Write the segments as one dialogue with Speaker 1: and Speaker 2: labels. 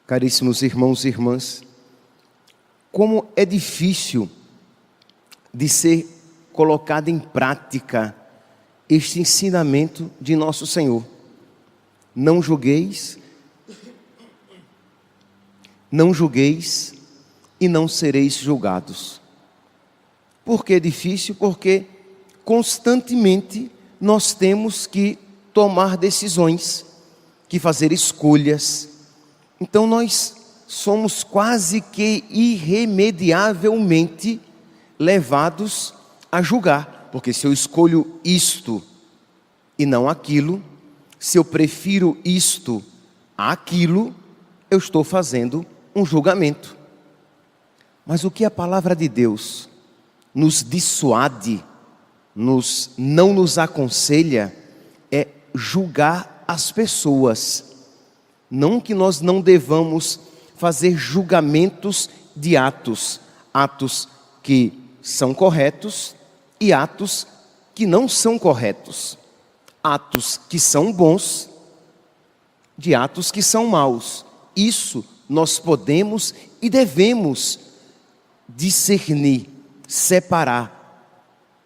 Speaker 1: Caríssimos irmãos e irmãs, como é difícil de ser colocado em prática este ensinamento de nosso Senhor. Não julgueis e não sereis julgados. Por que é difícil? Porque constantemente nós temos que tomar decisões, que fazer escolhas. Então nós somos quase que irremediavelmente levados a julgar, porque se eu escolho isto e não aquilo, se eu prefiro isto a aquilo, eu estou fazendo um julgamento. Mas o que a palavra de Deus nos dissuade, não nos aconselha, é julgar as pessoas. Não que nós não devamos fazer julgamentos de atos que são corretos e atos que não são corretos, atos que são bons de atos que são maus. Isso nós podemos e devemos discernir, separar,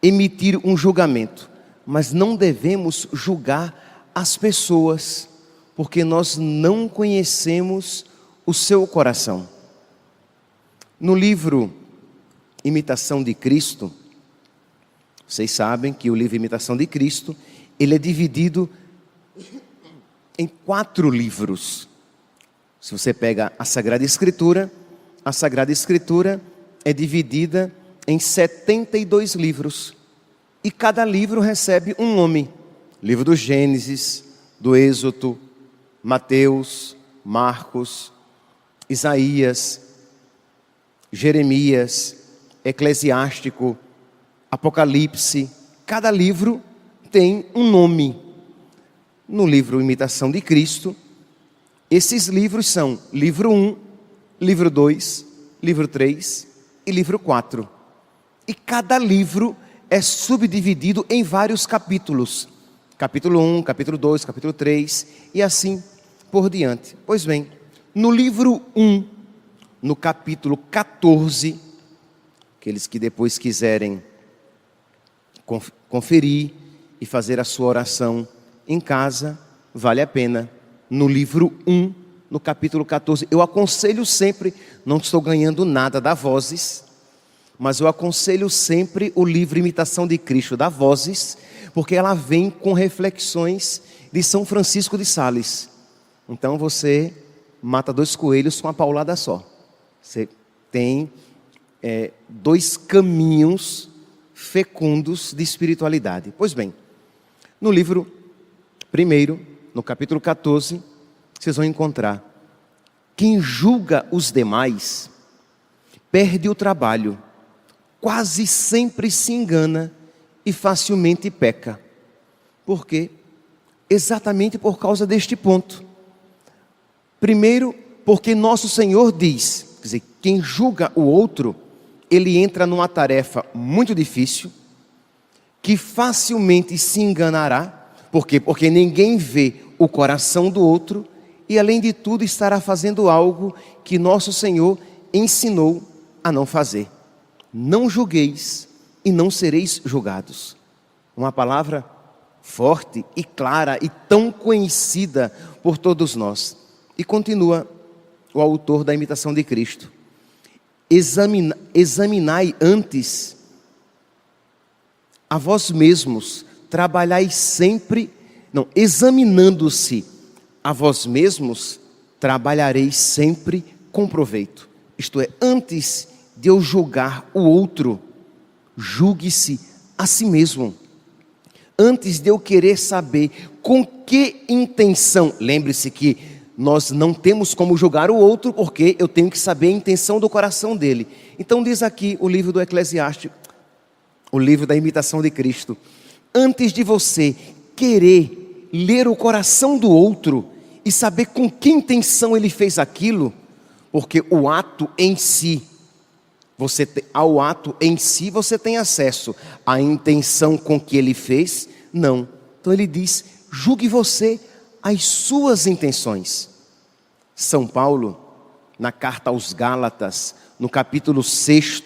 Speaker 1: emitir um julgamento, mas não devemos julgar as pessoas, porque nós não conhecemos o seu coração. No livro Imitação de Cristo, vocês sabem que o livro Imitação de Cristo, ele é dividido em 4 livros. Se você pega a Sagrada Escritura é dividida em 72 livros. E cada livro recebe um nome. Livro do Gênesis, do Êxodo, Mateus, Marcos, Isaías, Jeremias, Eclesiástico, Apocalipse. Cada livro tem um nome. No livro Imitação de Cristo, esses livros são livro 1, livro 2, livro 3 e livro 4. E cada livro é subdividido em vários capítulos. Capítulo 1, capítulo 2, capítulo 3 e assim por diante. Pois bem, no livro 1, no capítulo 14, aqueles que depois quiserem conferir e fazer a sua oração em casa, vale a pena. No livro 1, no capítulo 14, eu aconselho sempre, não estou ganhando nada da Vozes, mas eu aconselho sempre o livro Imitação de Cristo da Vozes, porque ela vem com reflexões de São Francisco de Sales. Então você mata 2 coelhos com uma paulada só. Você tem 2 caminhos fecundos de espiritualidade. Pois bem, no livro primeiro, no capítulo 14, vocês vão encontrar: quem julga os demais perde o trabalho, quase sempre se engana e facilmente peca. Por quê? Exatamente por causa deste ponto. Primeiro, porque nosso Senhor diz, quer dizer, quem julga o outro, ele entra numa tarefa muito difícil, que facilmente se enganará. Por quê? Porque ninguém vê o coração do outro e, além de tudo, estará fazendo algo que nosso Senhor ensinou a não fazer. Não julgueis e não sereis julgados. Uma palavra forte e clara e tão conhecida por todos nós. E continua o autor da Imitação de Cristo: examinai antes a vós mesmos, trabalhai sempre, examinando-se a vós mesmos, trabalhareis sempre com proveito. Isto é, antes de eu julgar o outro, julgue-se a si mesmo. Antes de eu querer saber com que intenção, lembre-se que nós não temos como julgar o outro, porque eu tenho que saber a intenção do coração dele. Então diz aqui o livro do Eclesiástico, o livro da Imitação de Cristo: antes de você querer ler o coração do outro e saber com que intenção ele fez aquilo, porque o ato em si, ao ato em si você tem acesso, a intenção com que ele fez, não. Então ele diz: julgue você as suas intenções. São Paulo, na carta aos Gálatas, no capítulo 6,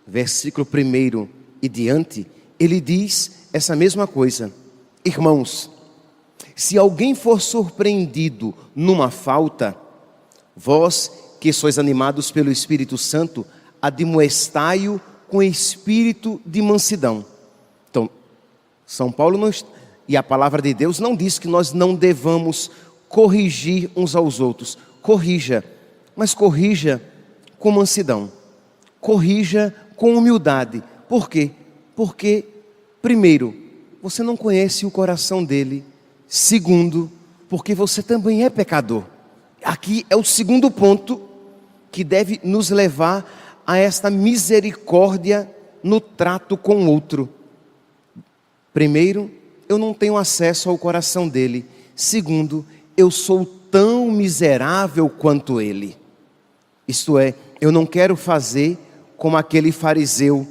Speaker 1: versículo 1 e diante, ele diz essa mesma coisa. Irmãos, se alguém for surpreendido numa falta, vós que sois animados pelo Espírito Santo, admoestai-o com espírito de mansidão. Então, São Paulo e a palavra de Deus não diz que nós não devamos corrigir uns aos outros. Corrija, mas corrija com mansidão. Corrija com humildade. Por quê? Porque, primeiro, você não conhece o coração dele. Segundo, porque você também é pecador. Aqui é o segundo ponto que deve nos levar a esta misericórdia no trato com o outro. Primeiro, eu não tenho acesso ao coração dele. Segundo, eu sou tão miserável quanto ele. Isto é, eu não quero fazer como aquele fariseu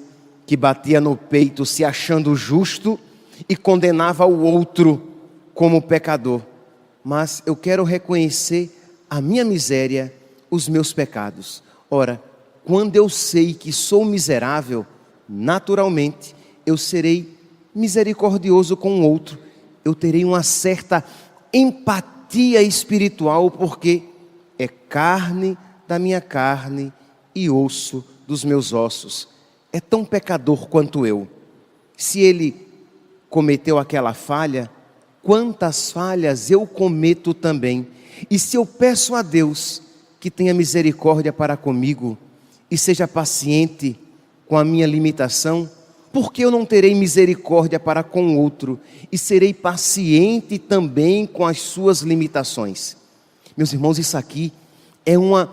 Speaker 1: que batia no peito se achando justo e condenava o outro como pecador. Mas eu quero reconhecer a minha miséria, os meus pecados. Ora, quando eu sei que sou miserável, naturalmente eu serei misericordioso com o outro. Eu terei uma certa empatia espiritual, porque é carne da minha carne e osso dos meus ossos. É tão pecador quanto eu. Se ele cometeu aquela falha, quantas falhas eu cometo também. E se eu peço a Deus que tenha misericórdia para comigo e seja paciente com a minha limitação, por que eu não terei misericórdia para com o outro e serei paciente também com as suas limitações? Meus irmãos, isso aqui é uma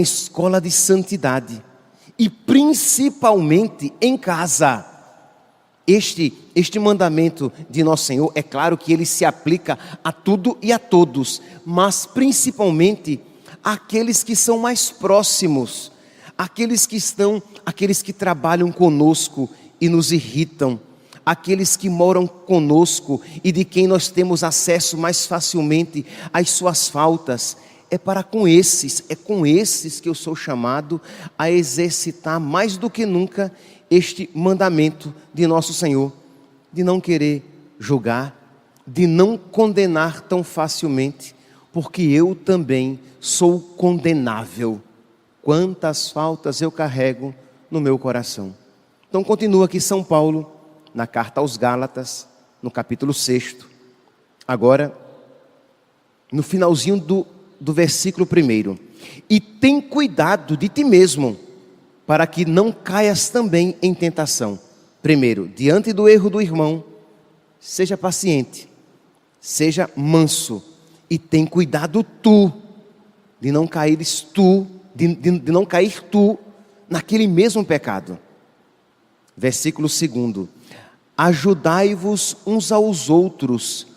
Speaker 1: escola de santidade, e principalmente em casa. Este mandamento de Nosso Senhor, é claro que ele se aplica a tudo e a todos, mas principalmente àqueles que são mais próximos, aqueles que trabalham conosco e nos irritam, aqueles que moram conosco e de quem nós temos acesso mais facilmente às suas faltas. É com esses que eu sou chamado a exercitar mais do que nunca este mandamento de Nosso Senhor, de não querer julgar, de não condenar tão facilmente, porque eu também sou condenável. Quantas faltas eu carrego no meu coração. Então continua aqui São Paulo, na carta aos Gálatas, no capítulo 6, agora, no finalzinho do versículo 1. E tem cuidado de ti mesmo, para que não caias também em tentação. Primeiro, diante do erro do irmão, seja paciente, seja manso, e tem cuidado tu, de não caires tu, de não cair tu naquele mesmo pecado. Versículo 2: ajudai-vos uns aos outros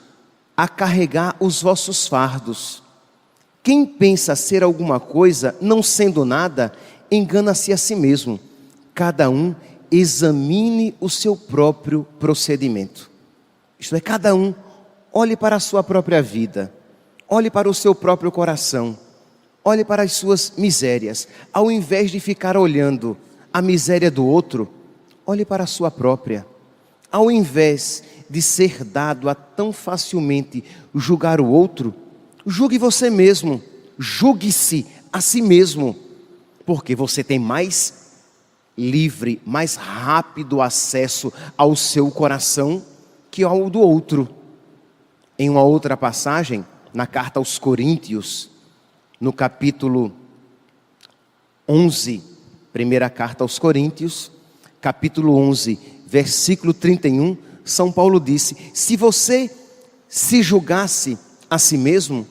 Speaker 1: a carregar os vossos fardos. Quem pensa ser alguma coisa, não sendo nada, engana-se a si mesmo. Cada um examine o seu próprio procedimento. Isto é, cada um olhe para a sua própria vida, olhe para o seu próprio coração, olhe para as suas misérias. Ao invés de ficar olhando a miséria do outro, olhe para a sua própria. Ao invés de ser dado a tão facilmente julgar o outro, julgue você mesmo, julgue-se a si mesmo, porque você tem mais livre, mais rápido acesso ao seu coração que ao do outro. Em uma outra passagem, na carta aos Coríntios, no capítulo 11, primeira carta aos Coríntios, capítulo 11, versículo 31, São Paulo disse: se você se julgasse a si mesmo,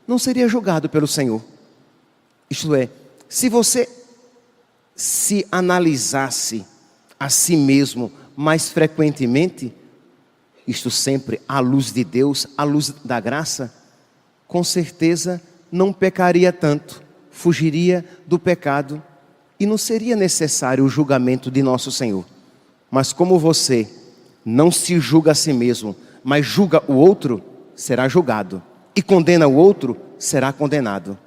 Speaker 1: não seria julgado pelo Senhor. Isto é, se você se analisasse a si mesmo mais frequentemente, isto sempre à luz de Deus, à luz da graça, com certeza não pecaria tanto, fugiria do pecado e não seria necessário o julgamento de Nosso Senhor. Mas como você não se julga a si mesmo, mas julga o outro, será julgado, e condena o outro, será condenado.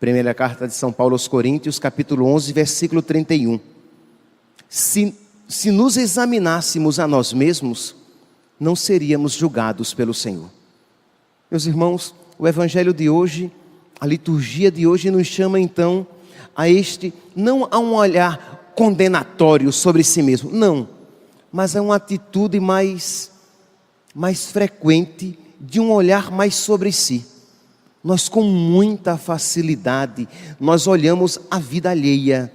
Speaker 1: Primeira carta de São Paulo aos Coríntios, capítulo 11, versículo 31. Se nos examinássemos a nós mesmos, não seríamos julgados pelo Senhor. Meus irmãos, o evangelho de hoje, a liturgia de hoje nos chama então não a um olhar condenatório sobre si mesmo, não, mas a uma atitude mais frequente de um olhar mais sobre si. Nós com muita facilidade, nós olhamos a vida alheia,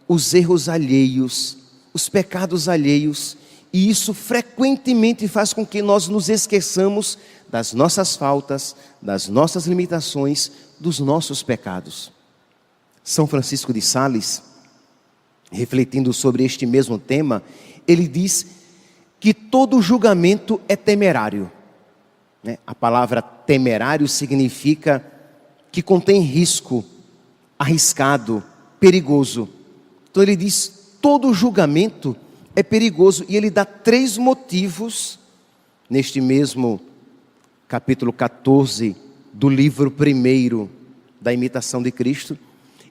Speaker 1: os erros alheios, os pecados alheios, e isso frequentemente faz com que nós nos esqueçamos das nossas faltas, das nossas limitações, dos nossos pecados. São Francisco de Sales, refletindo sobre este mesmo tema, ele diz que todo julgamento é temerário. A palavra temerário significa que contém risco, arriscado, perigoso. Então ele diz, todo julgamento é perigoso, e ele dá 3 motivos, neste mesmo capítulo 14 do livro 1 da Imitação de Cristo,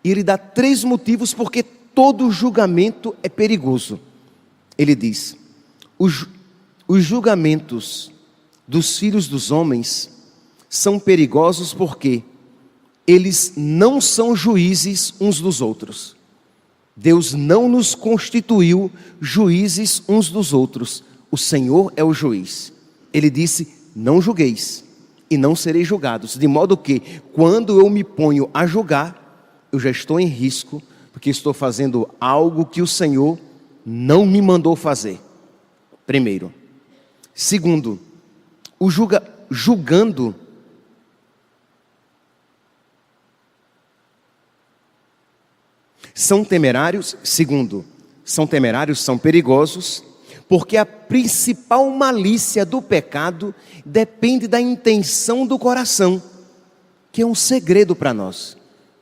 Speaker 1: e ele dá 3 motivos porque todo julgamento é perigoso. Ele diz, os julgamentos dos filhos dos homens são perigosos porque eles não são juízes uns dos outros. Deus não nos constituiu juízes uns dos outros. O Senhor é o juiz. Ele disse, não julgueis e não sereis julgados. De modo que, quando eu me ponho a julgar, eu já estou em risco, porque estou fazendo algo que o Senhor não me mandou fazer. Primeiro. Segundo, julgando são temerários. Segundo, são temerários, são perigosos, porque a principal malícia do pecado depende da intenção do coração, que é um segredo para nós.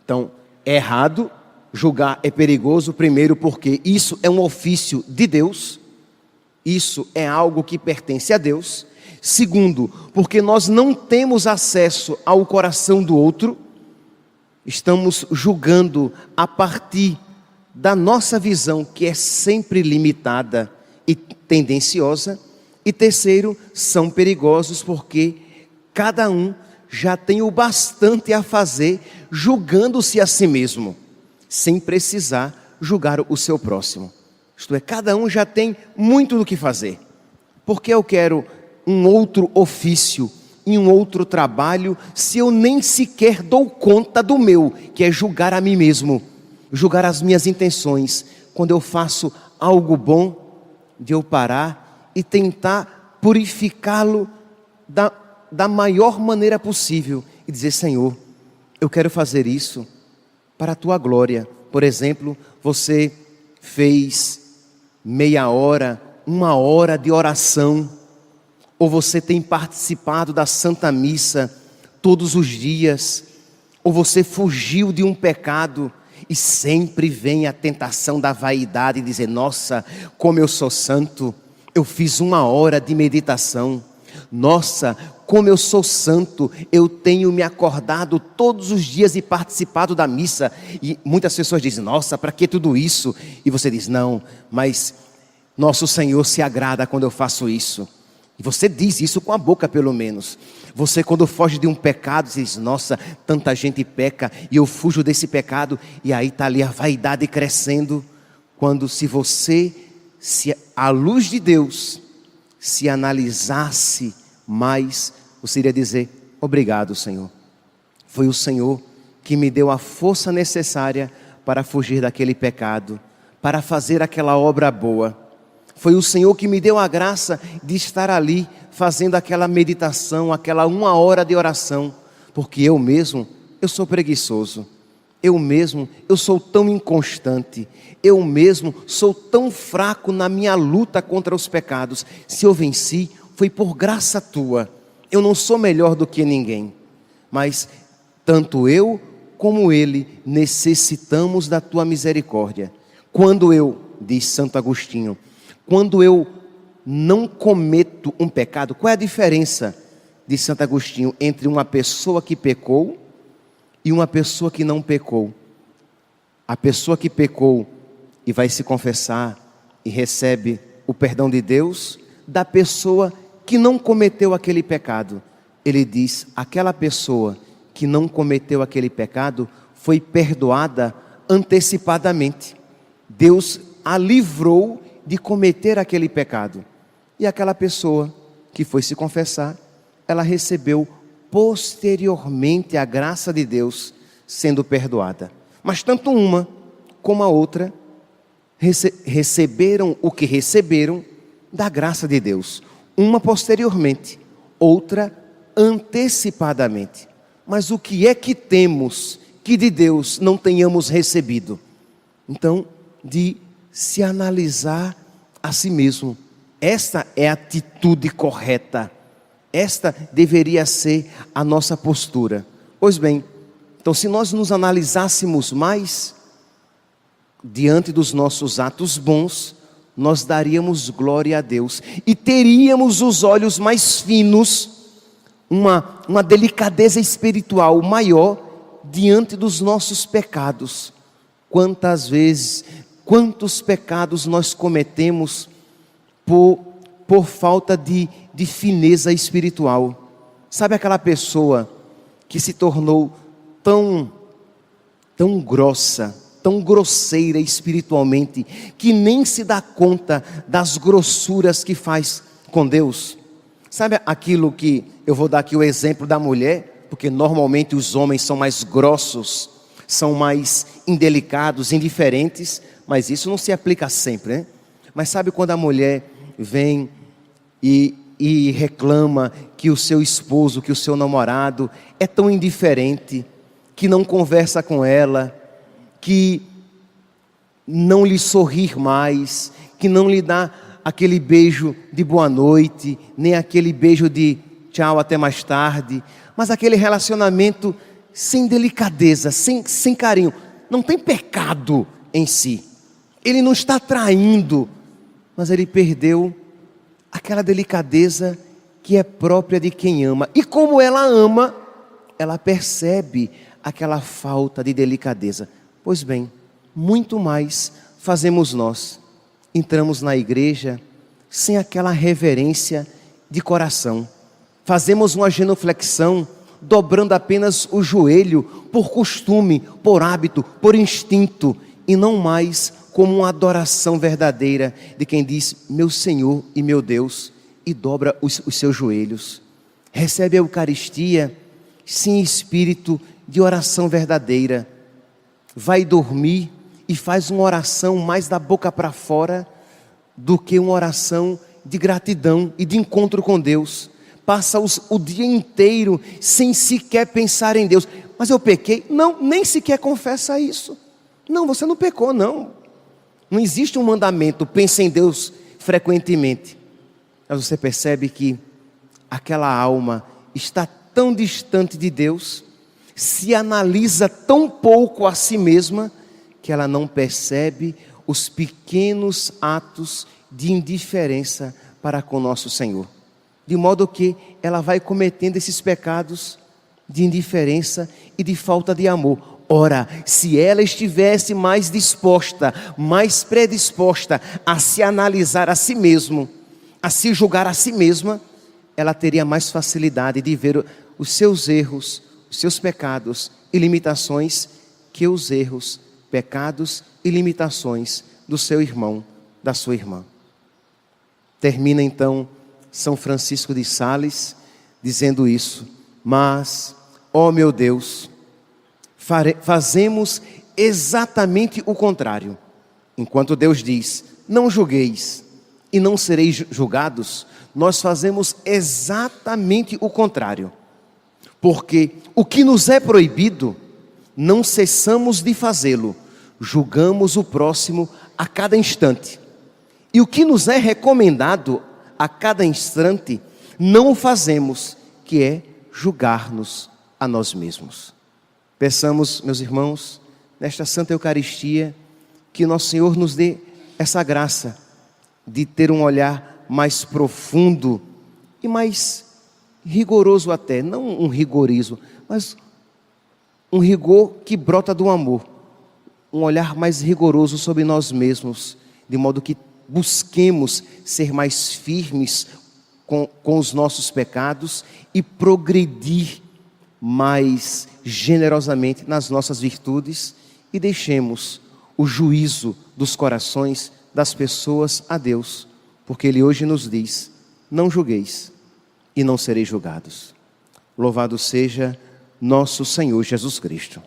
Speaker 1: Então, é errado, julgar é perigoso, primeiro porque isso é um ofício de Deus, isso é algo que pertence a Deus. Segundo, porque nós não temos acesso ao coração do outro, estamos julgando a partir da nossa visão, que é sempre limitada e tendenciosa. E terceiro, são perigosos porque cada um já tem o bastante a fazer, julgando-se a si mesmo, sem precisar julgar o seu próximo. Isto é, cada um já tem muito do que fazer. Porque eu quero um outro ofício e um outro trabalho, se eu nem sequer dou conta do meu, que é julgar a mim mesmo, julgar as minhas intenções. Quando eu faço algo bom, de eu parar e tentar purificá-lo da maior maneira possível e dizer, Senhor, eu quero fazer isso para a Tua glória. Por exemplo, você fez meia hora, 1 hora de oração, ou você tem participado da Santa Missa todos os dias, ou você fugiu de um pecado, e sempre vem a tentação da vaidade, dizer, nossa, como eu sou santo, eu fiz 1 hora de meditação, nossa, como eu sou santo, eu tenho me acordado todos os dias e participado da missa. E muitas pessoas dizem, nossa, para que tudo isso? E você diz, não, mas nosso Senhor se agrada quando eu faço isso. E você diz isso com a boca pelo menos. Você quando foge de um pecado, diz, nossa, tanta gente peca e eu fujo desse pecado. E aí está ali a vaidade crescendo. Quando se você, à luz de Deus, se analisasse mais, você iria dizer, obrigado Senhor. Foi o Senhor que me deu a força necessária para fugir daquele pecado, para fazer aquela obra boa. Foi o Senhor que me deu a graça de estar ali, fazendo aquela meditação, aquela 1 hora de oração, porque eu mesmo, eu sou preguiçoso, eu sou tão inconstante, eu mesmo sou tão fraco na minha luta contra os pecados. Se eu venci, foi por graça Tua, eu não sou melhor do que ninguém, mas tanto eu como Ele necessitamos da Tua misericórdia. Quando eu, diz Santo Agostinho, quando eu não cometo um pecado, qual é a diferença de Santo Agostinho entre uma pessoa que pecou e uma pessoa que não pecou. A pessoa que pecou e vai se confessar e recebe o perdão de Deus, da pessoa que não cometeu aquele pecado. Ele diz, aquela pessoa que não cometeu aquele pecado foi perdoada antecipadamente. Deus a livrou de cometer aquele pecado. E aquela pessoa que foi se confessar, ela recebeu posteriormente a graça de Deus sendo perdoada. Mas tanto uma como a outra receberam o que receberam da graça de Deus. Uma posteriormente, outra antecipadamente. Mas o que é que temos que de Deus não tenhamos recebido? Então, de se analisar a si mesmo. Esta é a atitude correta. Esta deveria ser a nossa postura. Pois bem, então se nós nos analisássemos mais diante dos nossos atos bons, nós daríamos glória a Deus e teríamos os olhos mais finos, uma delicadeza espiritual maior diante dos nossos pecados. Quantas vezes, quantos pecados nós cometemos por falta de fineza espiritual. Sabe aquela pessoa que se tornou tão grossa, tão grosseira espiritualmente, que nem se dá conta das grossuras que faz com Deus? Sabe aquilo que, eu vou dar aqui o exemplo da mulher, porque normalmente os homens são mais grossos, são mais indelicados, indiferentes, mas isso não se aplica sempre, né? Mas sabe quando a mulher vem e reclama que o seu esposo, que o seu namorado é tão indiferente, que não conversa com ela, que não lhe sorri mais, que não lhe dá aquele beijo de boa noite, nem aquele beijo de tchau, até mais tarde, mas aquele relacionamento sem delicadeza, sem carinho. Não tem pecado em si, ele não está traindo, mas ele perdeu aquela delicadeza que é própria de quem ama. E como ela ama, ela percebe aquela falta de delicadeza. Pois bem, muito mais fazemos nós. Entramos na igreja sem aquela reverência de coração. Fazemos uma genuflexão, dobrando apenas o joelho, por costume, por hábito, por instinto, e não mais como uma adoração verdadeira de quem diz, meu Senhor e meu Deus, e dobra os seus joelhos. Recebe a Eucaristia sem espírito de oração verdadeira. Vai dormir e faz uma oração mais da boca para fora do que uma oração de gratidão e de encontro com Deus. Passa o dia inteiro sem sequer pensar em Deus. Mas eu pequei? Não, nem sequer confessa isso. Não, você não pecou, não. Não existe um mandamento, pense em Deus frequentemente. Mas você percebe que aquela alma está tão distante de Deus, se analisa tão pouco a si mesma, que ela não percebe os pequenos atos de indiferença para com nosso Senhor. De modo que ela vai cometendo esses pecados de indiferença e de falta de amor. Ora, se ela estivesse mais disposta, mais predisposta a se analisar a si mesmo, a se julgar a si mesma, ela teria mais facilidade de ver os seus erros, os seus pecados e limitações, que os erros, pecados e limitações do seu irmão, da sua irmã. Termina então São Francisco de Sales dizendo isso: mas, ó meu Deus, fazemos exatamente o contrário. Enquanto Deus diz, não julgueis e não sereis julgados, nós fazemos exatamente o contrário. Porque o que nos é proibido, não cessamos de fazê-lo, julgamos o próximo a cada instante. E o que nos é recomendado a cada instante, não o fazemos, que é julgar-nos a nós mesmos. Peçamos, meus irmãos, nesta Santa Eucaristia, que Nosso Senhor nos dê essa graça de ter um olhar mais profundo e mais rigoroso até, não um rigorismo, mas um rigor que brota do amor, um olhar mais rigoroso sobre nós mesmos, de modo que busquemos ser mais firmes com os nossos pecados e progredir mais generosamente nas nossas virtudes, e deixemos o juízo dos corações das pessoas a Deus, porque Ele hoje nos diz: não julgueis e não sereis julgados. Louvado seja nosso Senhor Jesus Cristo.